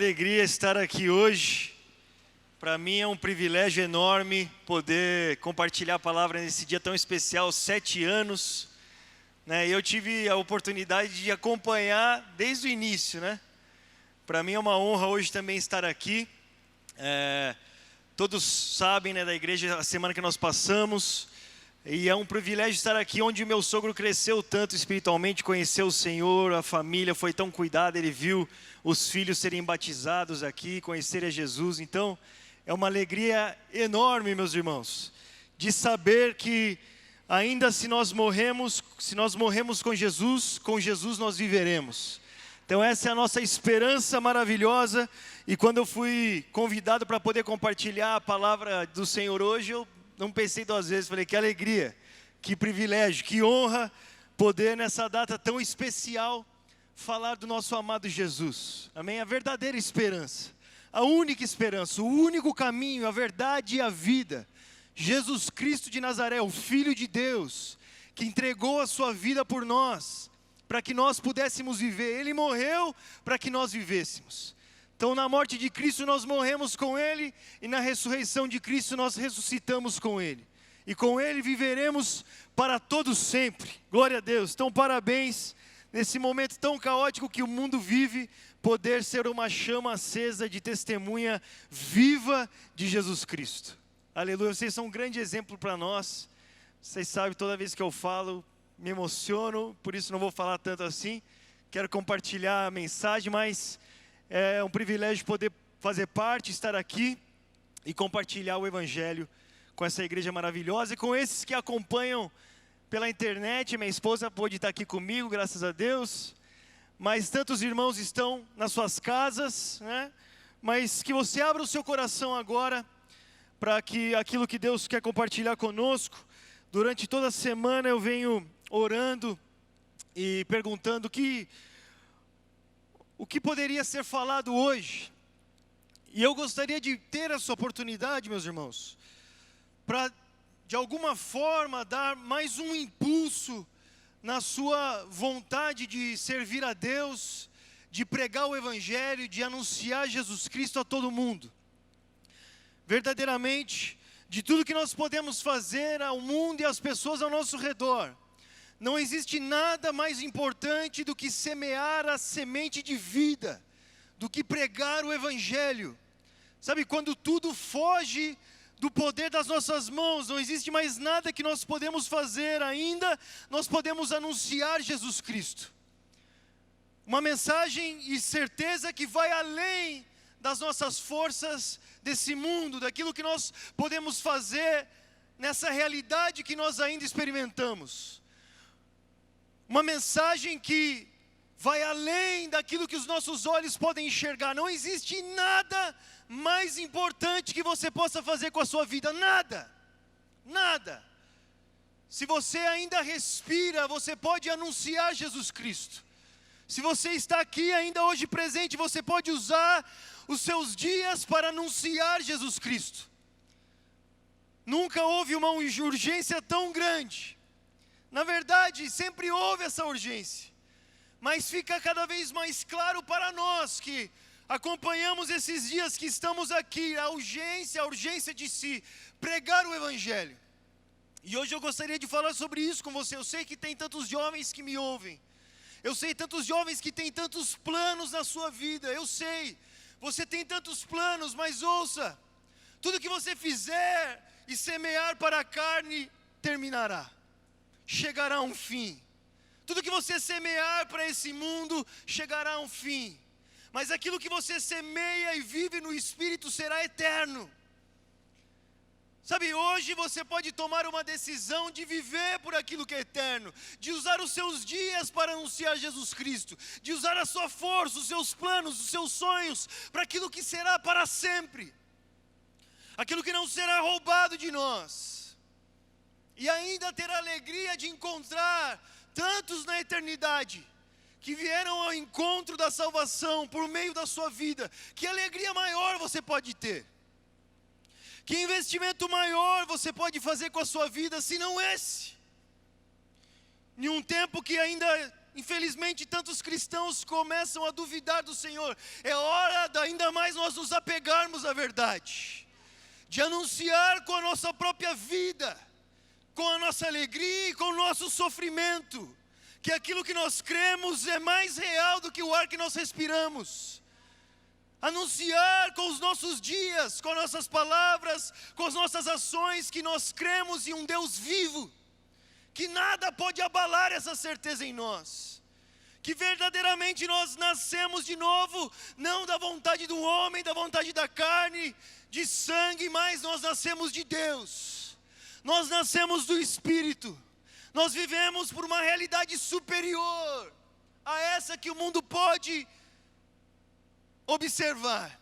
alegria estar aqui hoje. Para mim é um privilégio enorme poder compartilhar a palavra nesse dia tão especial, 7 anos. Eu tive a oportunidade de acompanhar desde o início, Para mim é uma honra hoje também estar aqui. Todos sabem, da igreja, a semana que nós passamos. E é um privilégio estar aqui onde o meu sogro cresceu tanto espiritualmente, conheceu o Senhor, a família foi tão cuidada, ele viu os filhos serem batizados aqui, conhecerem a Jesus. Então, é uma alegria enorme, meus irmãos, de saber que ainda se nós morremos com Jesus nós viveremos. Então essa é a nossa esperança maravilhosa. E quando eu fui convidado para poder compartilhar a palavra do Senhor hoje, eu não pensei 2 vezes, falei, que alegria, que privilégio, que honra poder nessa data tão especial falar do nosso amado Jesus. Amém? A verdadeira esperança, a única esperança, o único caminho, a verdade e a vida. Jesus Cristo de Nazaré, o Filho de Deus, que entregou a sua vida por nós, para que nós pudéssemos viver. Ele morreu para que nós vivêssemos. Então na morte de Cristo nós morremos com Ele, e na ressurreição de Cristo nós ressuscitamos com Ele. E com Ele viveremos para todos sempre. Glória a Deus. Então parabéns, nesse momento tão caótico que o mundo vive, poder ser uma chama acesa de testemunha viva de Jesus Cristo. Aleluia, vocês são um grande exemplo para nós. Vocês sabem, toda vez que eu falo, me emociono, por isso não vou falar tanto assim. Quero compartilhar a mensagem, mas é um privilégio poder fazer parte, estar aqui e compartilhar o Evangelho com essa igreja maravilhosa e com esses que acompanham pela internet. Minha esposa pôde estar aqui comigo, graças a Deus. Mas tantos irmãos estão nas suas casas, Mas que você abra o seu coração agora para que aquilo que Deus quer compartilhar conosco. Durante toda a semana eu venho orando e perguntando o que poderia ser falado hoje. E eu gostaria de ter essa oportunidade, meus irmãos, para de alguma forma dar mais um impulso na sua vontade de servir a Deus, de pregar o Evangelho, de anunciar Jesus Cristo a todo mundo. Verdadeiramente, de tudo que nós podemos fazer ao mundo e às pessoas ao nosso redor, não existe nada mais importante do que semear a semente de vida, do que pregar o Evangelho. Sabe, quando tudo foge do poder das nossas mãos, não existe mais nada que nós podemos fazer ainda, nós podemos anunciar Jesus Cristo. Uma mensagem e certeza que vai além das nossas forças desse mundo, daquilo que nós podemos fazer nessa realidade que nós ainda experimentamos. Uma mensagem que vai além daquilo que os nossos olhos podem enxergar. Não existe nada mais importante que você possa fazer com a sua vida. Nada. Nada. Se você ainda respira, você pode anunciar Jesus Cristo. Se você está aqui ainda hoje presente, você pode usar os seus dias para anunciar Jesus Cristo. Nunca houve uma urgência tão grande. Na verdade, sempre houve essa urgência. Mas fica cada vez mais claro para nós que acompanhamos esses dias que estamos aqui, a urgência de se pregar o Evangelho. E hoje eu gostaria de falar sobre isso com você. Eu sei que tem tantos jovens que me ouvem. Eu sei tantos jovens que têm tantos planos na sua vida. Eu sei, você tem tantos planos, mas ouça, tudo que você fizer e semear para a carne, terminará. Chegará a um fim. Tudo que você semear para esse mundo, chegará a um fim. Mas aquilo que você semeia e vive no Espírito será eterno. Sabe, hoje você pode tomar uma decisão de viver por aquilo que é eterno, de usar os seus dias para anunciar Jesus Cristo, de usar a sua força, os seus planos, os seus sonhos, para aquilo que será para sempre, aquilo que não será roubado de nós, e ainda ter a alegria de encontrar tantos na eternidade, que vieram ao encontro da salvação por meio da sua vida. Que alegria maior você pode ter? Que investimento maior você pode fazer com a sua vida, se não esse? Em um tempo que ainda infelizmente, tantos cristãos começam a duvidar do Senhor. É hora de ainda mais nós nos apegarmos à verdade, de anunciar com a nossa própria vida, com a nossa alegria e com o nosso sofrimento, que aquilo que nós cremos é mais real do que o ar que nós respiramos. Anunciar com os nossos dias, com nossas palavras, com as nossas ações, que nós cremos em um Deus vivo, que nada pode abalar essa certeza em nós, que verdadeiramente nós nascemos de novo, não da vontade do homem, da vontade da carne, de sangue, mas nós nascemos de Deus, nós nascemos do Espírito, nós vivemos por uma realidade superior a essa que o mundo pode observar.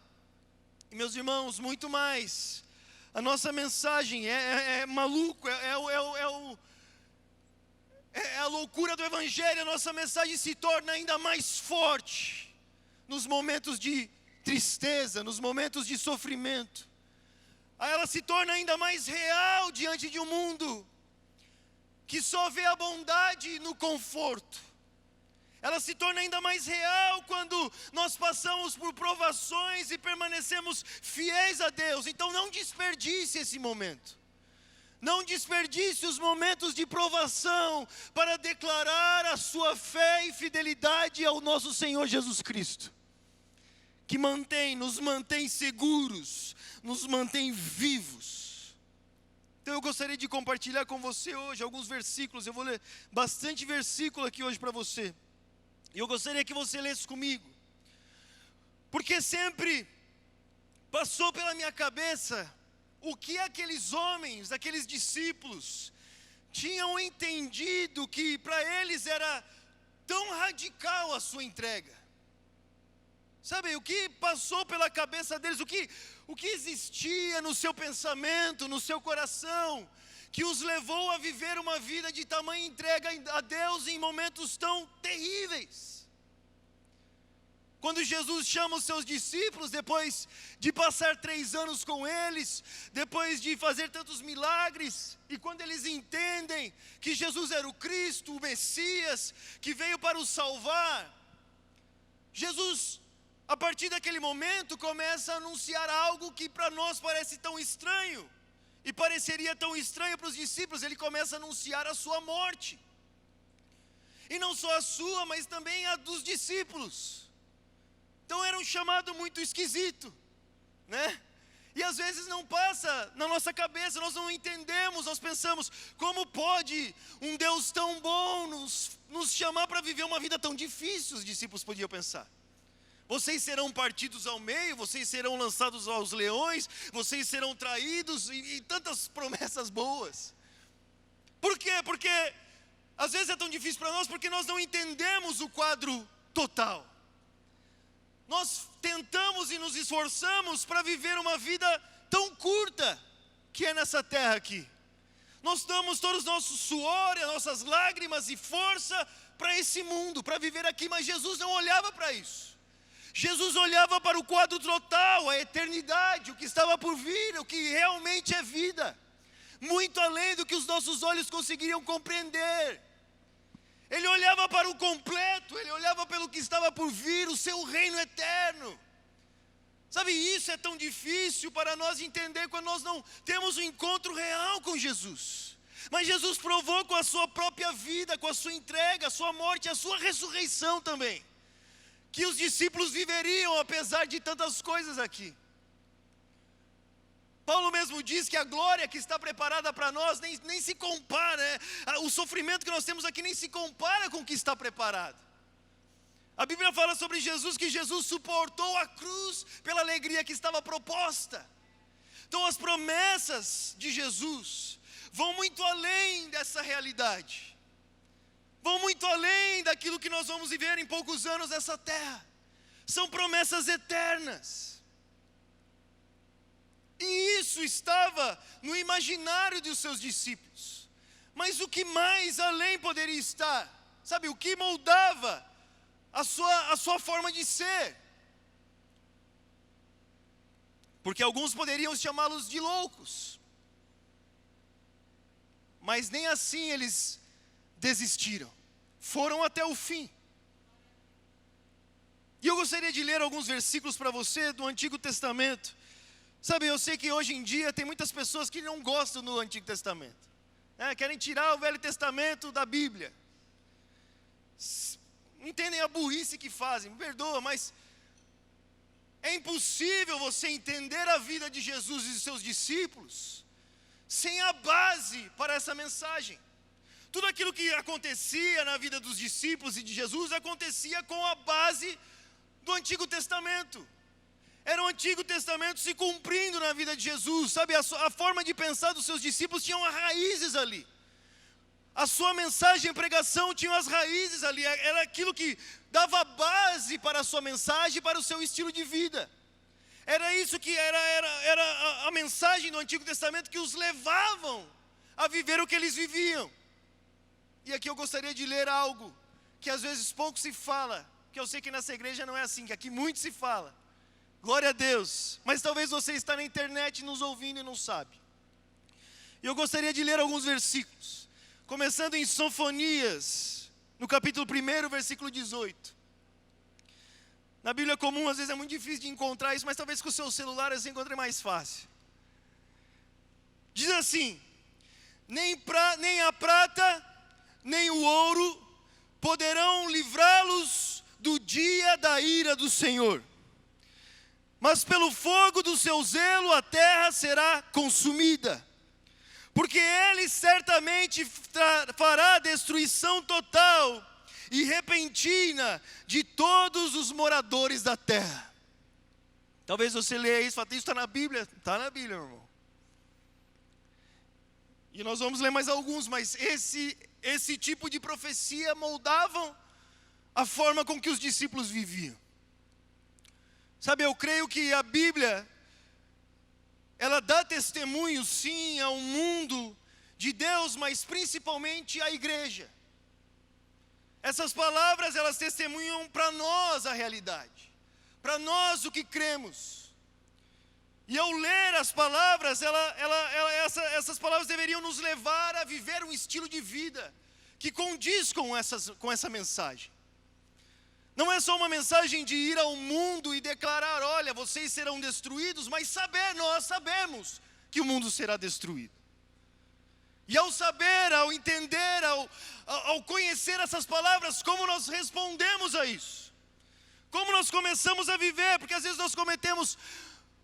E meus irmãos, muito mais, a nossa mensagem é maluco, é a loucura do Evangelho. A nossa mensagem se torna ainda mais forte nos momentos de tristeza, nos momentos de sofrimento. Ela se torna ainda mais real diante de um mundo que só vê a bondade no conforto. Ela se torna ainda mais real quando nós passamos por provações e permanecemos fiéis a Deus. Então não desperdice esse momento. Não desperdice os momentos de provação para declarar a sua fé e fidelidade ao nosso Senhor Jesus Cristo, que nos mantém seguros, nos mantém vivos. Então eu gostaria de compartilhar com você hoje alguns versículos. Eu vou ler bastante versículo aqui hoje para você. E eu gostaria que você lesse comigo, porque sempre passou pela minha cabeça o que aqueles homens, aqueles discípulos, tinham entendido que para eles era tão radical a sua entrega. Sabe, o que passou pela cabeça deles, o que existia no seu pensamento, no seu coração, que os levou a viver uma vida de tamanha entrega a Deus em momentos tão terríveis. Quando Jesus chama os seus discípulos, depois de passar 3 anos com eles, depois de fazer tantos milagres, e quando eles entendem que Jesus era o Cristo, o Messias, que veio para os salvar, Jesus, a partir daquele momento, começa a anunciar algo que para nós parece tão estranho, e pareceria tão estranho para os discípulos. Ele começa a anunciar a sua morte, e não só a sua, mas também a dos discípulos. Então era um chamado muito esquisito, né? E às vezes não passa na nossa cabeça, nós não entendemos, nós pensamos, como pode um Deus tão bom nos chamar para viver uma vida tão difícil? Os discípulos podiam pensar. Vocês serão partidos ao meio, vocês serão lançados aos leões, vocês serão traídos, e tantas promessas boas. Por quê? Porque às vezes é tão difícil para nós, porque nós não entendemos o quadro total. Nós tentamos e nos esforçamos para viver uma vida tão curta que é nessa terra aqui. Nós damos todos os nossos suor, as nossas lágrimas e força para esse mundo, para viver aqui, mas Jesus não olhava para isso. Jesus olhava para o quadro total, a eternidade, o que estava por vir, o que realmente é vida, muito além do que os nossos olhos conseguiriam compreender. Ele olhava para o completo, ele olhava pelo que estava por vir, o seu reino eterno. Sabe, isso é tão difícil para nós entender quando nós não temos um encontro real com Jesus. Mas Jesus provou com a sua própria vida, com a sua entrega, a sua morte, a sua ressurreição também, que os discípulos viveriam apesar de tantas coisas aqui. Paulo mesmo diz que a glória que está preparada para nós nem se compara, né? O sofrimento que nós temos aqui nem se compara com o que está preparado. A Bíblia fala sobre Jesus, que Jesus suportou a cruz pela alegria que estava proposta. Então as promessas de Jesus vão muito além dessa realidade, vão muito além daquilo que nós vamos viver em poucos anos nessa terra. São promessas eternas. E isso estava no imaginário dos seus discípulos. Mas o que mais além poderia estar? Sabe, o que moldava a sua forma de ser? Porque alguns poderiam chamá-los de loucos, mas nem assim eles desistiram. foram até o fim. E eu gostaria de ler alguns versículos para você do Antigo Testamento. Sabe, eu sei que hoje em dia tem muitas pessoas que não gostam do Antigo Testamento, né? Querem tirar o Velho Testamento da Bíblia. Não entendem a burrice que fazem, me perdoa, mas é impossível você entender a vida de Jesus e de seus discípulos sem a base para essa mensagem. Tudo aquilo que acontecia na vida dos discípulos e de Jesus acontecia com a base do Antigo Testamento. Era o Antigo Testamento se cumprindo na vida de Jesus, sabe? A forma de pensar dos seus discípulos tinha raízes ali. A sua mensagem e pregação tinham as raízes ali. Era aquilo que dava base para a sua mensagem, para o seu estilo de vida. Era isso que era a mensagem do Antigo Testamento que os levavam a viver o que eles viviam. E aqui eu gostaria de ler algo que às vezes pouco se fala, que eu sei que nessa igreja não é assim, que aqui muito se fala. Glória a Deus. Mas talvez você está na internet nos ouvindo e não sabe. E eu gostaria de ler alguns versículos. Começando em Sofonias, no capítulo 1, versículo 18. Na Bíblia comum, às vezes é muito difícil de encontrar isso, mas talvez com o seu celular você encontre mais fácil. Diz assim: nem a prata, nem o ouro poderão livrá-los do dia da ira do Senhor. Mas pelo fogo do seu zelo a terra será consumida. Porque Ele certamente fará destruição total e repentina de todos os moradores da terra. Talvez você leia isso e fale, isso está na Bíblia? Está na Bíblia, meu irmão. E nós vamos ler mais alguns, mas esse tipo de profecia moldavam a forma com que os discípulos viviam. Sabe, eu creio que a Bíblia, ela dá testemunho sim ao mundo de Deus, mas principalmente à igreja. Essas palavras, elas testemunham para nós a realidade, para nós o que cremos. E ao ler as palavras, essas palavras deveriam nos levar a viver um estilo de vida que condiz com essa mensagem. Não é só uma mensagem de ir ao mundo e declarar, olha, vocês serão destruídos, mas nós sabemos que o mundo será destruído. E ao saber, ao entender, ao conhecer essas palavras, como nós respondemos a isso? Como nós começamos a viver? Porque às vezes nós cometemos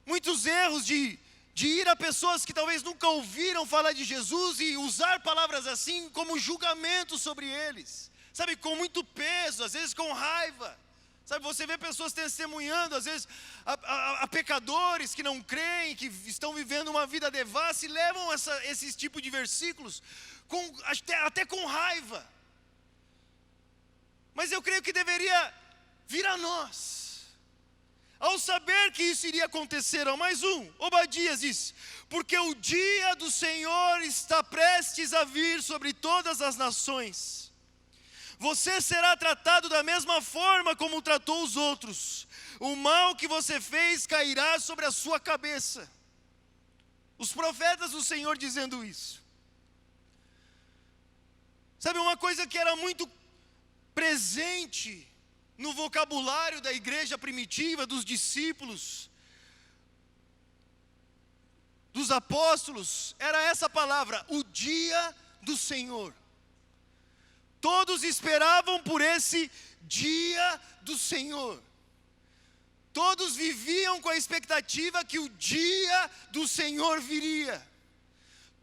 muitos erros de ir a pessoas que talvez nunca ouviram falar de Jesus e usar palavras assim como julgamento sobre eles. Sabe, com muito peso, às vezes com raiva. Sabe, você vê pessoas testemunhando, às vezes, a pecadores que não creem, que estão vivendo uma vida devassa e levam esses tipos de versículos até com raiva. Mas eu creio que deveria vir a nós, ao saber que isso iria acontecer. Mais um, Obadias diz, porque o dia do Senhor está prestes a vir sobre todas as nações. Você será tratado da mesma forma como tratou os outros. O mal que você fez cairá sobre a sua cabeça. Os profetas do Senhor dizendo isso. Sabe, uma coisa que era muito presente no vocabulário da igreja primitiva, dos discípulos, dos apóstolos, era essa palavra, o dia do Senhor. Todos esperavam por esse dia do Senhor. Todos viviam com a expectativa que o dia do Senhor viria.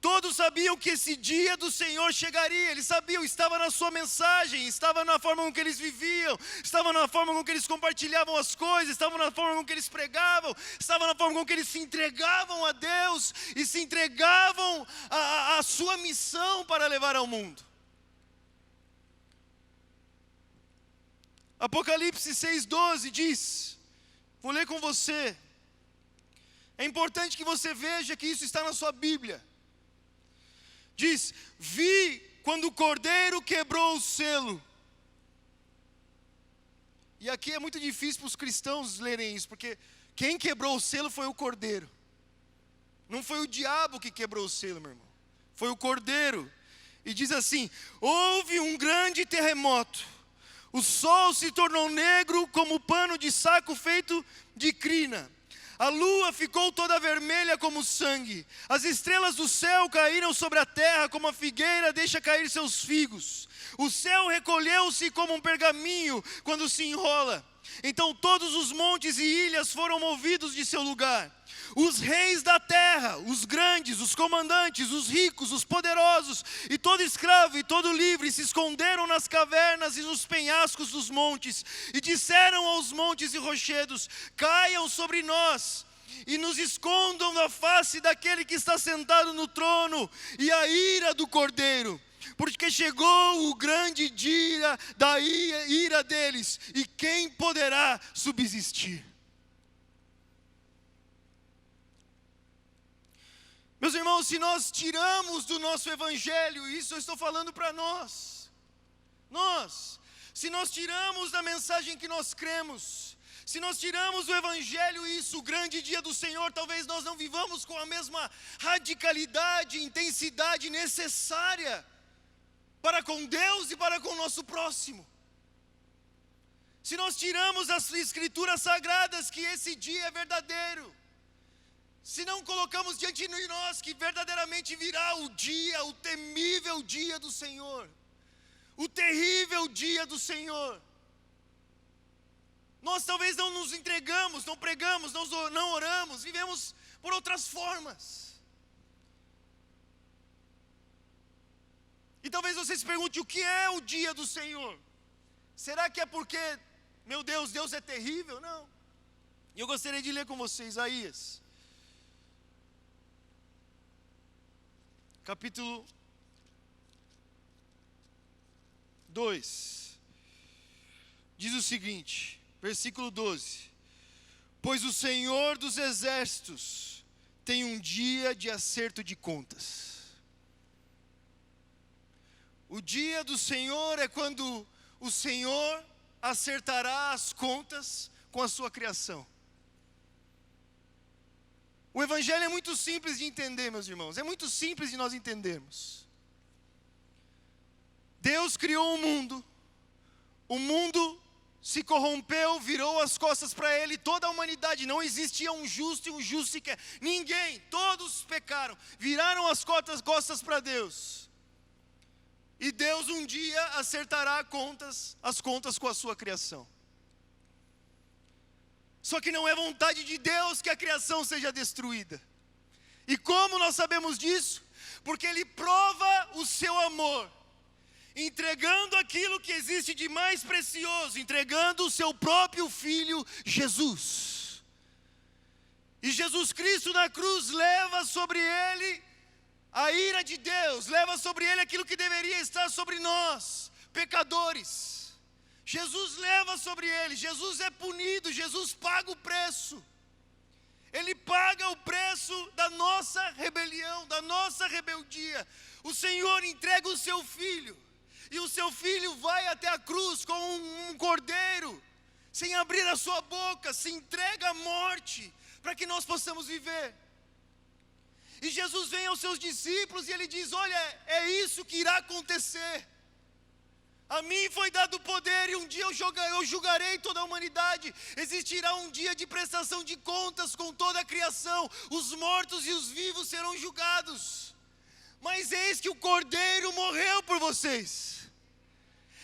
Todos sabiam que esse dia do Senhor chegaria. Eles sabiam, estava na sua mensagem, estava na forma com que eles viviam, estava na forma com que eles compartilhavam as coisas, estava na forma com que eles pregavam, estava na forma com que eles se entregavam a Deus e se entregavam à sua missão para levar ao mundo. Apocalipse 6,12 diz, vou ler com você, é importante que você veja que isso está na sua Bíblia. Diz, vi quando o Cordeiro quebrou o selo. E aqui é muito difícil para os cristãos lerem isso, porque quem quebrou o selo foi o Cordeiro. Não foi o diabo que quebrou o selo, meu irmão. Foi o Cordeiro. E diz assim: houve um grande terremoto. O sol se tornou negro como pano de saco feito de crina. A lua ficou toda vermelha como sangue. As estrelas do céu caíram sobre a terra como a figueira deixa cair seus figos. O céu recolheu-se como um pergaminho quando se enrola. Então todos os montes e ilhas foram movidos de seu lugar. Os reis da terra, os grandes, os comandantes, os ricos, os poderosos, e todo escravo e todo livre se esconderam nas cavernas e nos penhascos dos montes, e disseram aos montes e rochedos: caiam sobre nós, e nos escondam da face daquele que está sentado no trono, e a ira do Cordeiro. Porque chegou o grande dia da ira deles, e quem poderá subsistir? Meus irmãos, se nós tiramos do nosso evangelho, isso eu estou falando para nós, se nós tiramos da mensagem que nós cremos, se nós tiramos do evangelho isso, o grande dia do Senhor, talvez nós não vivamos com a mesma radicalidade e intensidade necessária para com Deus e para com o nosso próximo. Se nós tiramos as escrituras sagradas que esse dia é verdadeiro, se não colocamos diante de nós que verdadeiramente virá o dia, o temível dia do Senhor, o terrível dia do Senhor, nós talvez não nos entregamos, não pregamos, não oramos, vivemos por outras formas. E talvez você se pergunte: o que é o dia do Senhor? Será que é porque, meu Deus, Deus é terrível? Não. E eu gostaria de ler com você Isaías, capítulo 2, diz o seguinte, versículo 12: pois o Senhor dos exércitos tem um dia de acerto de contas. O dia do Senhor é quando o Senhor acertará as contas com a sua criação. O evangelho é muito simples de entender, meus irmãos, é muito simples de nós entendermos. Deus criou o mundo se corrompeu, virou as costas para Ele, toda a humanidade, não existia um justo e um justo sequer, ninguém, todos pecaram, viraram as costas para Deus. E Deus um dia acertará as contas com a sua criação. Só que não é vontade de Deus que a criação seja destruída. E como nós sabemos disso? Porque Ele prova o seu amor, entregando aquilo que existe de mais precioso, entregando o seu próprio Filho, Jesus. E Jesus Cristo na cruz leva sobre Ele a ira de Deus, leva sobre Ele aquilo que deveria estar sobre nós, pecadores. Jesus leva sobre Ele, Jesus é punido, Jesus paga o preço. Ele paga o preço da nossa rebelião, da nossa rebeldia. O Senhor entrega o seu Filho, e o seu Filho vai até a cruz com um cordeiro, sem abrir a sua boca, se entrega à morte, para que nós possamos viver. E Jesus vem aos seus discípulos e Ele diz: olha, é isso que irá acontecer. A mim foi dado o poder e um dia eu julgarei toda a humanidade. Existirá um dia de prestação de contas com toda a criação. Os mortos e os vivos serão julgados. Mas eis que o Cordeiro morreu por vocês.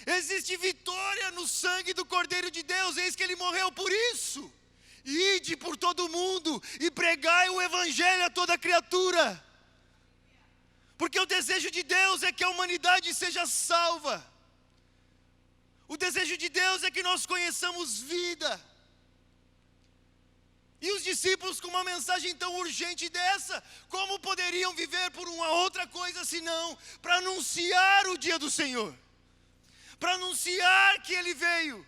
Existe vitória no sangue do Cordeiro de Deus. Eis que Ele morreu por isso. Ide por todo o mundo e pregai o evangelho a toda criatura. Porque o desejo de Deus é que a humanidade seja salva. O desejo de Deus é que nós conheçamos vida. E os discípulos, com uma mensagem tão urgente dessa, como poderiam viver por uma outra coisa senão para anunciar o dia do Senhor, para anunciar que Ele veio.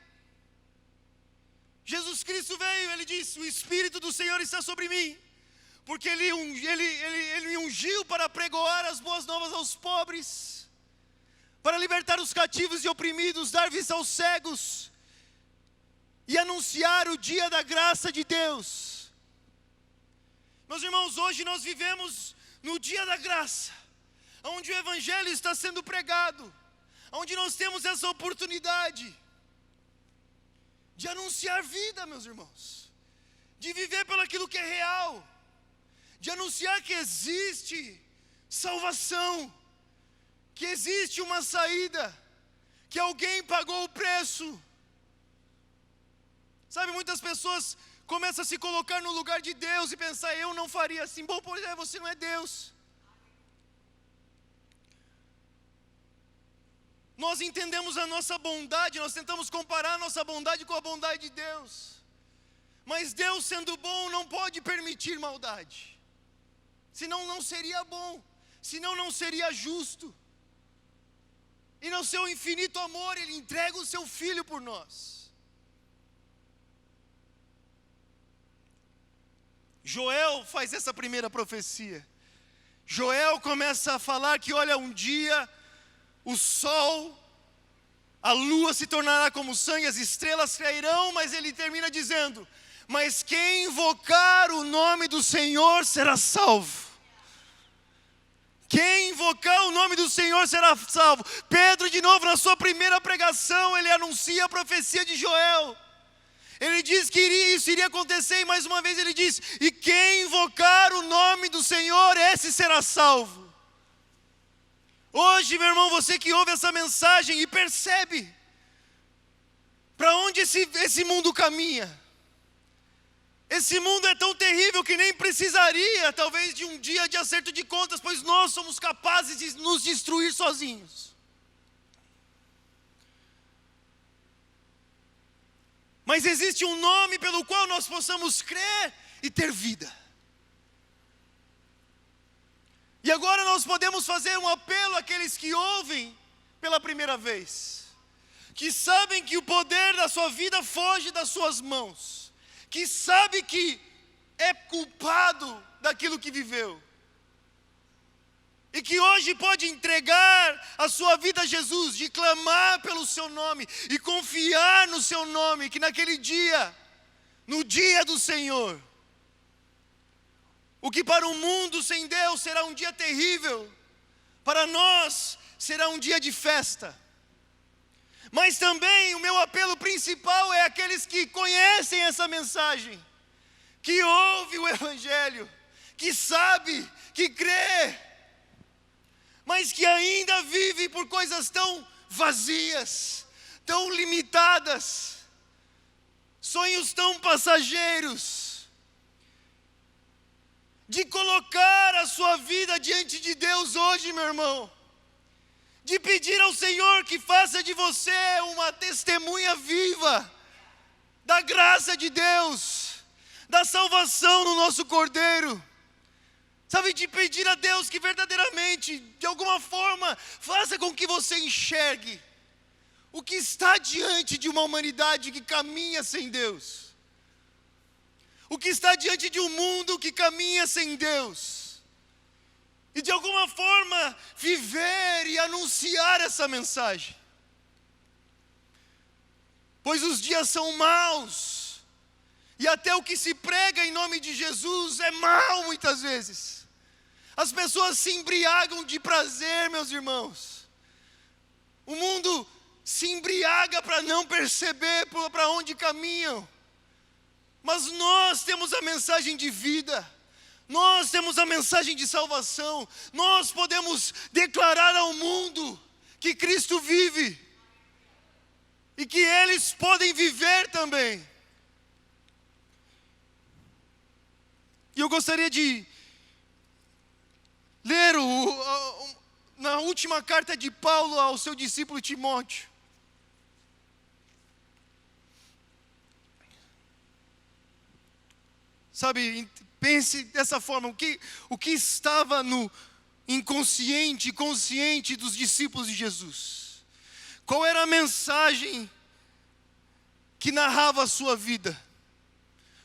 Jesus Cristo veio, Ele disse: o Espírito do Senhor está sobre mim, porque Ele me ungiu para pregoar as boas novas aos pobres, para libertar os cativos e oprimidos, dar vista aos cegos, e anunciar o dia da graça de Deus. Meus irmãos, hoje nós vivemos no dia da graça, onde o Evangelho está sendo pregado, onde nós temos essa oportunidade de anunciar vida, meus irmãos, de viver pelo aquilo que é real, de anunciar que existe salvação, que existe uma saída, que alguém pagou o preço. Sabe, muitas pessoas começam a se colocar no lugar de Deus e pensar, eu não faria assim. Bom, pois é, você não é Deus. Nós entendemos a nossa bondade, nós tentamos comparar a nossa bondade com a bondade de Deus. Mas Deus, sendo bom, não pode permitir maldade. Senão não seria bom, senão não seria justo. E no seu infinito amor, Ele entrega o seu Filho por nós. Joel faz essa primeira profecia. Joel começa a falar que, olha, um dia o sol, a lua se tornará como sangue, as estrelas cairão, mas ele termina dizendo, mas quem invocar o nome do Senhor será salvo. Quem invocar o nome do Senhor será salvo. Pedro, de novo, na sua primeira pregação, ele anuncia a profecia de Joel. Ele diz que isso iria acontecer, e mais uma vez ele diz, e quem invocar o nome do Senhor, esse será salvo. Hoje, meu irmão, você que ouve essa mensagem e percebe para onde esse mundo caminha. Esse mundo é tão terrível que nem precisaria, talvez, de um dia de acerto de contas, pois nós somos capazes de nos destruir sozinhos. Mas existe um nome pelo qual nós possamos crer e ter vida. E agora nós podemos fazer um apelo àqueles que ouvem pela primeira vez, que sabem que o poder da sua vida foge das suas mãos, que sabe que é culpado daquilo que viveu, e que hoje pode entregar a sua vida a Jesus, de clamar pelo seu nome, e confiar no seu nome, que naquele dia, no dia do Senhor, o que para o mundo sem Deus será um dia terrível, para nós será um dia de festa. Mas também o meu apelo principal é aqueles que conhecem essa mensagem, que ouvem o Evangelho, que sabe, que crê, mas que ainda vive por coisas tão vazias, tão limitadas, sonhos tão passageiros, de colocar a sua vida diante de Deus hoje, meu irmão, de pedir ao Senhor que faça de você uma testemunha viva da graça de Deus, da salvação no nosso Cordeiro. Sabe, de pedir a Deus que verdadeiramente, de alguma forma, faça com que você enxergue o que está diante de uma humanidade que caminha sem Deus, o que está diante de um mundo que caminha sem Deus, e de alguma forma viver e anunciar essa mensagem. Pois os dias são maus, e até o que se prega em nome de Jesus é mau muitas vezes. As pessoas se embriagam de prazer, meus irmãos. O mundo se embriaga para não perceber para onde caminham. Mas nós temos a mensagem de vida, nós temos a mensagem de salvação, nós podemos declarar ao mundo que Cristo vive, e que eles podem viver também. E eu gostaria de ler na última carta de Paulo ao seu discípulo Timóteo. Sabe, pense dessa forma, o que estava no inconsciente e consciente dos discípulos de Jesus? Qual era a mensagem que narrava a sua vida?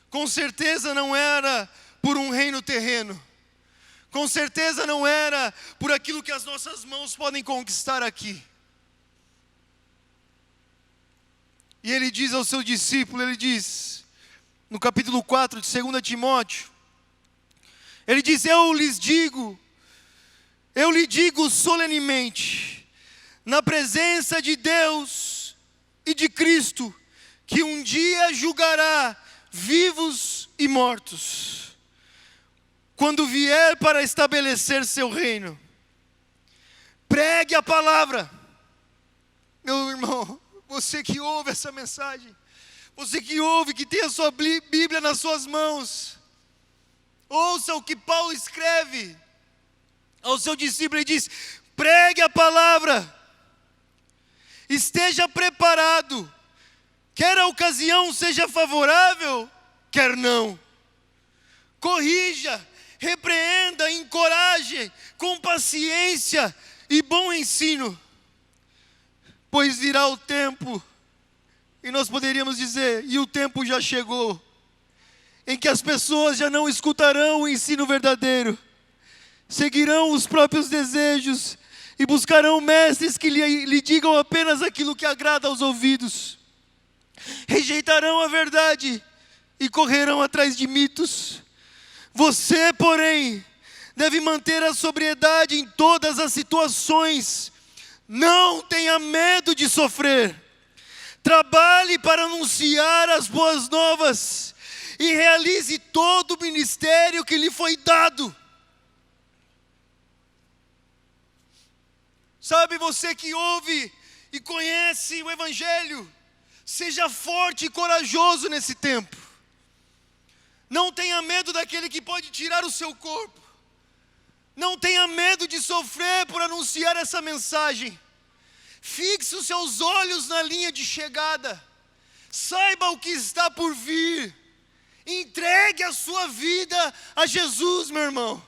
Com certeza não era por um reino terreno. Com certeza não era por aquilo que as nossas mãos podem conquistar aqui. E ele diz ao seu discípulo, ele diz, no capítulo 4 de 2 Timóteo, ele diz, eu lhes digo, Eu lhe digo solenemente, na presença de Deus e de Cristo, que um dia julgará vivos e mortos, quando vier para estabelecer seu reino. Pregue a palavra. Meu irmão, você que ouve essa mensagem, você que ouve, que tem a sua Bíblia nas suas mãos, ouça o que Paulo escreve ao seu discípulo. Ele diz: pregue a palavra, esteja preparado, quer a ocasião seja favorável, quer não. Corrija, repreenda, encoraje, com paciência e bom ensino. Pois virá o tempo, e nós poderíamos dizer, e o tempo já chegou, em que as pessoas já não escutarão o ensino verdadeiro, seguirão os próprios desejos e buscarão mestres que lhe digam apenas aquilo que agrada aos ouvidos. Rejeitarão a verdade e correrão atrás de mitos. Você, porém, deve manter a sobriedade em todas as situações. Não tenha medo de sofrer. Trabalhe para anunciar as boas novas e realize todo o ministério que lhe foi dado. Sabe, você que ouve e conhece o Evangelho, seja forte e corajoso nesse tempo. Não tenha medo daquele que pode tirar o seu corpo. Não tenha medo de sofrer por anunciar essa mensagem. Fixe os seus olhos na linha de chegada. Saiba o que está por vir. Entregue a sua vida a Jesus, meu irmão.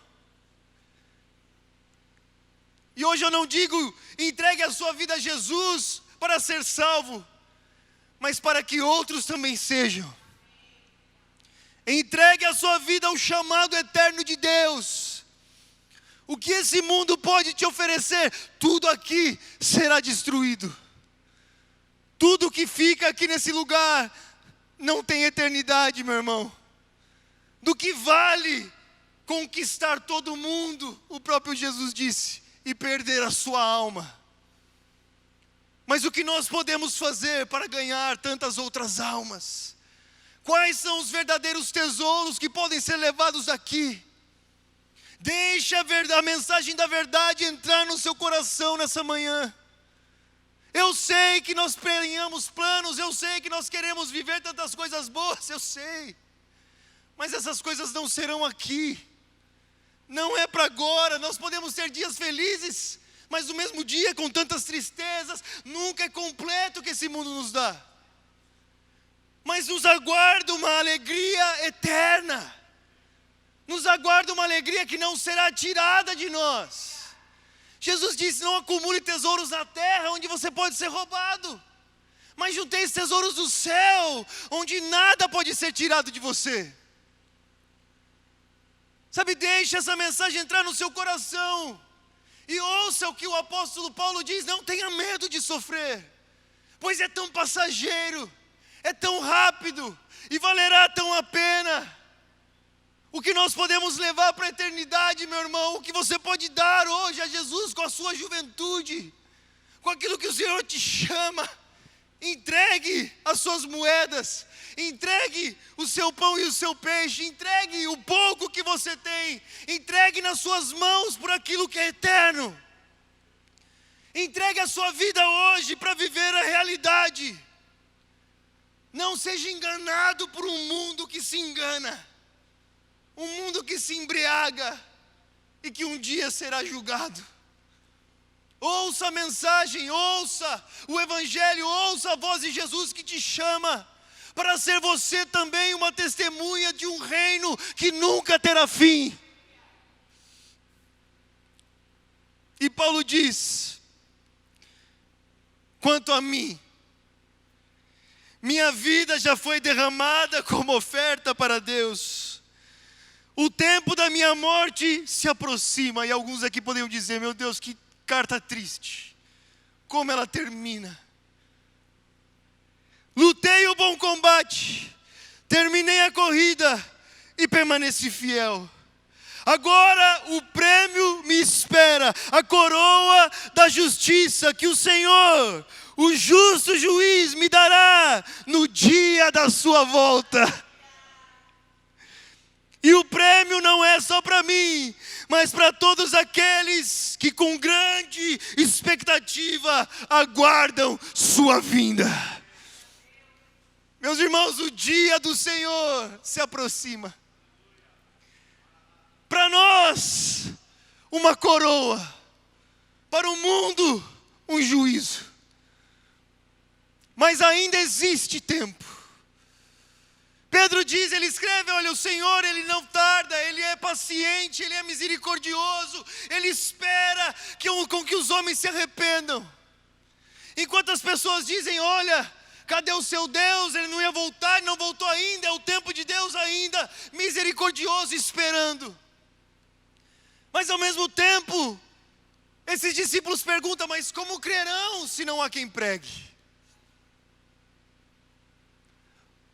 E hoje eu não digo entregue a sua vida a Jesus para ser salvo, mas para que outros também sejam. Entregue a sua vida ao chamado eterno de Deus. O que esse mundo pode te oferecer, tudo aqui será destruído. Tudo que fica aqui nesse lugar não tem eternidade, meu irmão. Do que vale conquistar todo mundo, o próprio Jesus disse, e perder a sua alma. Mas o que nós podemos fazer para ganhar tantas outras almas? Quais são os verdadeiros tesouros que podem ser levados daqui? Deixa a mensagem da verdade entrar no seu coração nessa manhã. Eu sei que nós tenhamos planos, eu sei que nós queremos viver tantas coisas boas, eu sei. Mas essas coisas não serão aqui. Não é para agora. Nós podemos ter dias felizes, mas no mesmo dia com tantas tristezas, nunca é completo o que esse mundo nos dá. Mas nos aguarda uma alegria eterna. Nos aguarda uma alegria que não será tirada de nós. Jesus disse: não acumule tesouros na terra, onde você pode ser roubado. Mas juntei tesouros do céu, onde nada pode ser tirado de você. Sabe, deixe essa mensagem entrar no seu coração. E ouça o que o apóstolo Paulo diz: não tenha medo de sofrer. Pois é tão passageiro, é tão rápido, e valerá tão a pena. O que nós podemos levar para a eternidade, meu irmão, o que você pode dar hoje a Jesus com a sua juventude, com aquilo que o Senhor te chama. Entregue as suas moedas, entregue o seu pão e o seu peixe, entregue o pouco que você tem, entregue nas suas mãos por aquilo que é eterno. Entregue a sua vida hoje para viver a realidade. Não seja enganado por um mundo que se engana. Um mundo que se embriaga e que um dia será julgado. Ouça a mensagem, ouça o Evangelho, ouça a voz de Jesus que te chama para ser você também uma testemunha de um reino que nunca terá fim. E Paulo diz: quanto a mim, minha vida já foi derramada como oferta para Deus. O tempo da minha morte se aproxima. E alguns aqui poderiam dizer: meu Deus, que carta triste. Como ela termina. Lutei o bom combate, terminei a corrida e permaneci fiel. Agora o prêmio me espera, a coroa da justiça que o Senhor, o justo juiz, me dará no dia da sua volta. E o prêmio não é só para mim, mas para todos aqueles que com grande expectativa aguardam sua vinda. Meus irmãos, o dia do Senhor se aproxima. Para nós, uma coroa. Para o mundo, um juízo. Mas ainda existe tempo. Pedro diz, ele escreve, olha, o Senhor, Ele não tarda, Ele é paciente, Ele é misericordioso, Ele espera com que os homens se arrependam. Enquanto as pessoas dizem, olha, cadê o seu Deus? Ele não ia voltar, Ele não voltou ainda, é o tempo de Deus ainda, misericordioso, esperando. Mas ao mesmo tempo, esses discípulos perguntam, mas como crerão se não há quem pregue?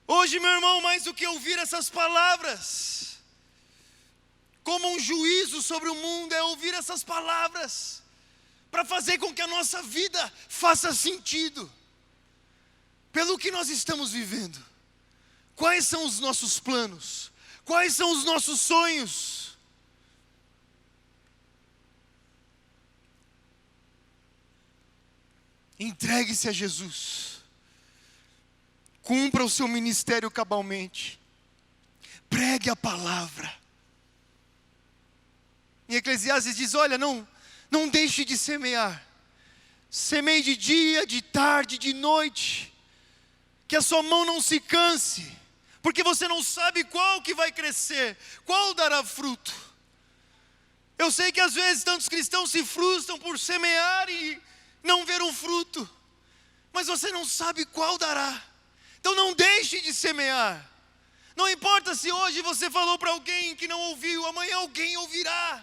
Hoje, meu irmão, mais do que ouvir essas palavras, como um juízo sobre o mundo, é ouvir essas palavras, para fazer com que a nossa vida faça sentido, pelo que nós estamos vivendo. Quais são os nossos planos? Quais são os nossos sonhos? Entregue-se a Jesus. Cumpra o seu ministério cabalmente. Pregue a palavra. Em Eclesiastes diz, olha, não deixe de semear. Semeie de dia, de tarde, de noite. Que a sua mão não se canse. Porque você não sabe qual que vai crescer, qual dará fruto. Eu sei que às vezes tantos cristãos se frustram por semear e não ver um fruto. Mas você não sabe qual dará. Então não deixe de semear. Não importa se hoje você falou para alguém que não ouviu, amanhã alguém ouvirá.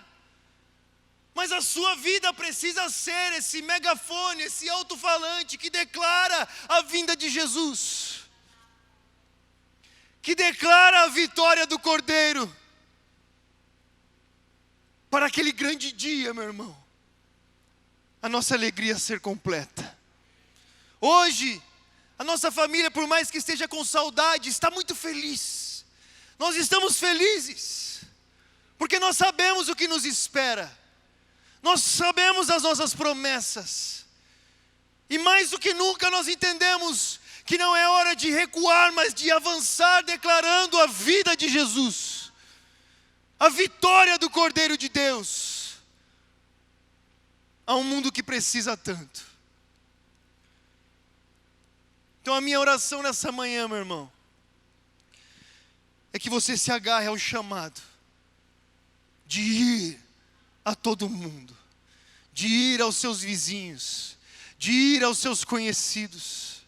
Mas a sua vida precisa ser esse megafone, esse alto-falante que declara a vinda de Jesus. Que declara a vitória do Cordeiro. Para aquele grande dia, meu irmão, a nossa alegria ser completa. Hoje, a nossa família, por mais que esteja com saudade, está muito feliz. Nós estamos felizes, porque nós sabemos o que nos espera. Nós sabemos as nossas promessas. E mais do que nunca nós entendemos que não é hora de recuar, mas de avançar, declarando a vida de Jesus. A vitória do Cordeiro de Deus. A um mundo que precisa tanto. Então a minha oração nessa manhã, meu irmão, é que você se agarre ao chamado de ir a todo mundo, de ir aos seus vizinhos, de ir aos seus conhecidos.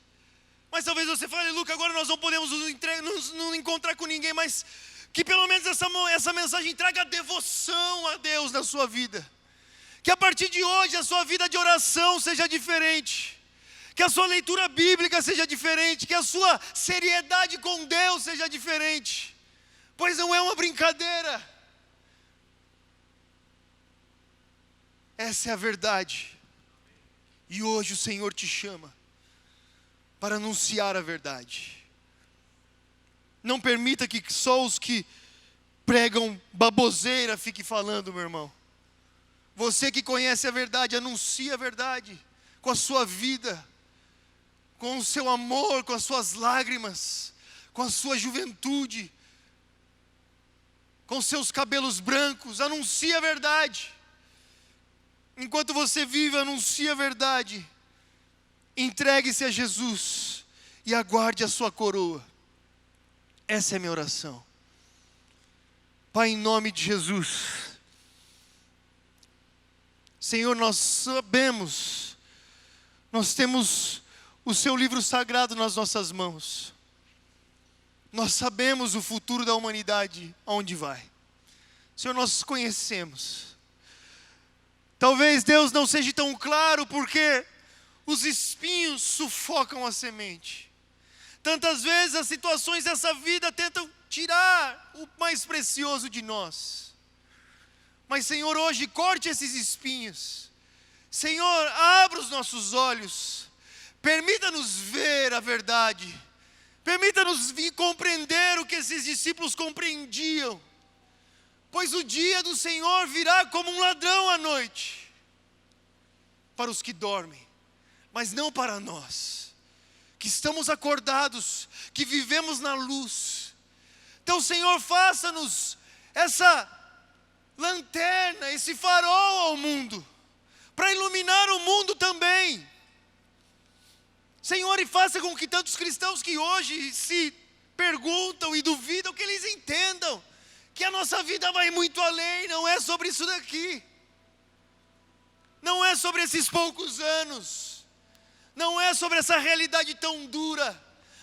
Mas talvez você fale, Luca, agora nós não podemos nos encontrar com ninguém, mas que pelo menos essa mensagem traga devoção a Deus na sua vida. Que a partir de hoje a sua vida de oração seja diferente. Que a sua leitura bíblica seja diferente, que a sua seriedade com Deus seja diferente, pois não é uma brincadeira. Essa é a verdade. E hoje o Senhor te chama para anunciar a verdade. Não permita que só os que pregam baboseira fiquem falando, meu irmão. Você que conhece a verdade, anuncie a verdade com a sua vida, com o seu amor, com as suas lágrimas, com a sua juventude, com seus cabelos brancos. Anuncie a verdade. Enquanto você vive, anuncie a verdade. Entregue-se a Jesus e aguarde a sua coroa. Essa é a minha oração. Pai, em nome de Jesus. Senhor, nós sabemos, nós temos o seu livro sagrado nas nossas mãos. Nós sabemos o futuro da humanidade, aonde vai. Senhor, nós conhecemos. Talvez Deus não seja tão claro porque os espinhos sufocam a semente. Tantas vezes as situações dessa vida tentam tirar o mais precioso de nós. Mas, Senhor, hoje corte esses espinhos. Senhor, abra os nossos olhos. Permita-nos ver a verdade. Permita-nos vir compreender o que esses discípulos compreendiam. Pois o dia do Senhor virá como um ladrão à noite. Para os que dormem, mas não para nós, que estamos acordados, que vivemos na luz. Então, Senhor, faça-nos essa lanterna, esse farol ao mundo, para iluminar o mundo também. Senhor, e faça com que tantos cristãos que hoje se perguntam e duvidam, que eles entendam que a nossa vida vai muito além, não é sobre isso daqui. Não é sobre esses poucos anos. Não é sobre essa realidade tão dura.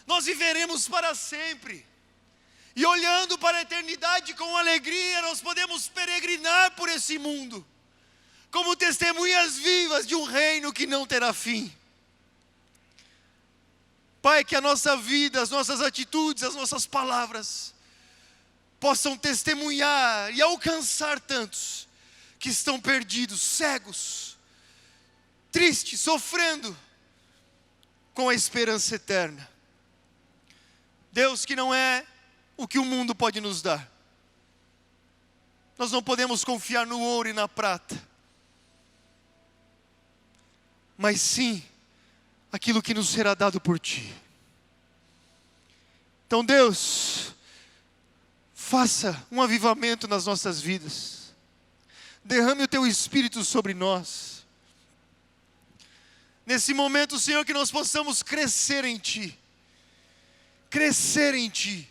Nós viveremos para sempre. E olhando para a eternidade com alegria, nós podemos peregrinar por esse mundo, como testemunhas vivas de um reino que não terá fim. Pai, que a nossa vida, as nossas atitudes, as nossas palavras possam testemunhar e alcançar tantos que estão perdidos, cegos, tristes, sofrendo, com a esperança eterna. Deus, que não é o que o mundo pode nos dar. Nós não podemos confiar no ouro e na prata, mas sim aquilo que nos será dado por Ti. Então, Deus, faça um avivamento nas nossas vidas. Derrame o Teu Espírito sobre nós. Nesse momento, Senhor, que nós possamos crescer em Ti. Crescer em Ti.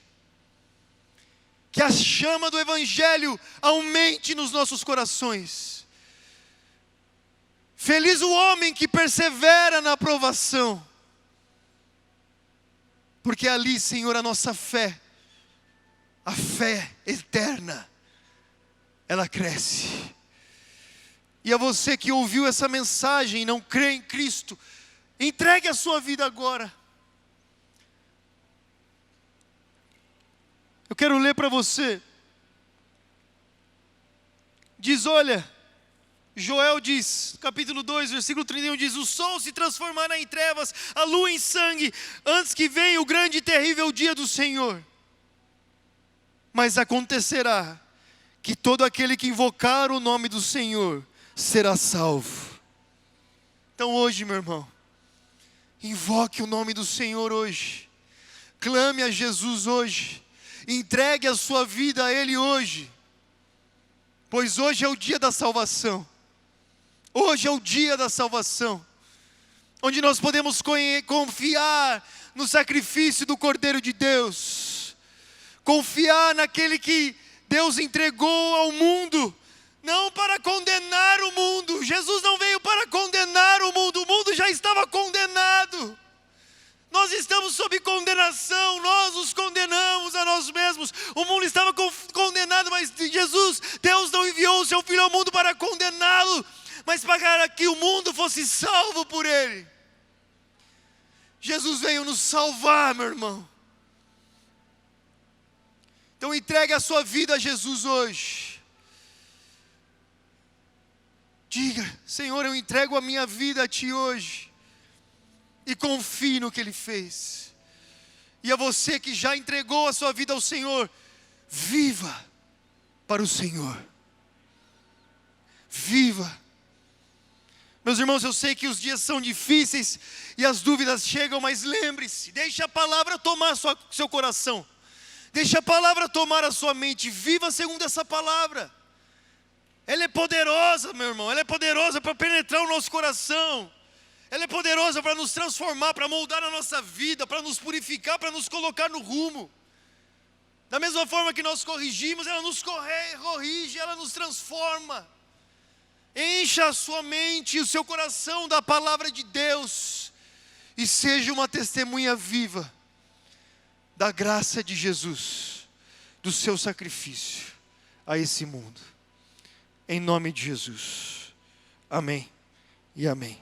Que a chama do Evangelho aumente nos nossos corações. Feliz o homem que persevera na aprovação. Porque ali, Senhor, a nossa fé, a fé eterna, ela cresce. E a você que ouviu essa mensagem e não crê em Cristo, entregue a sua vida agora. Eu quero ler para você. Diz, olha, Joel diz, capítulo 2, versículo 31, diz: o sol se transformará em trevas, a lua em sangue, antes que venha o grande e terrível dia do Senhor. Mas acontecerá que todo aquele que invocar o nome do Senhor será salvo. Então hoje, meu irmão, invoque o nome do Senhor hoje. Clame a Jesus hoje. Entregue a sua vida a Ele hoje. Pois hoje é o dia da salvação. Hoje é o dia da salvação, onde nós podemos confiar no sacrifício do Cordeiro de Deus, confiar naquele que Deus entregou ao mundo, não para condenar o mundo. Jesus não veio para condenar o mundo já estava condenado. Nós estamos sob condenação, nós nos condenamos a nós mesmos. O mundo estava condenado, mas Jesus, Deus não enviou o seu Filho ao mundo para condená-lo, mas para que o mundo fosse salvo por Ele. Jesus veio nos salvar, meu irmão. Então entregue a sua vida a Jesus hoje. Diga: Senhor, eu entrego a minha vida a Ti hoje. E confie no que Ele fez. E a você que já entregou a sua vida ao Senhor, viva para o Senhor. Viva. Meus irmãos, eu sei que os dias são difíceis e as dúvidas chegam, mas lembre-se, deixe a palavra tomar seu coração. Deixe a palavra tomar a sua mente. Viva segundo essa palavra. Ela é poderosa, meu irmão. Ela é poderosa para penetrar o nosso coração. Ela é poderosa para nos transformar, para moldar a nossa vida, para nos purificar, para nos colocar no rumo. Da mesma forma que nós corrigimos, ela nos corrige, ela nos transforma. Encha a sua mente e o seu coração da palavra de Deus e seja uma testemunha viva da graça de Jesus, do seu sacrifício a esse mundo. Em nome de Jesus. Amém e amém.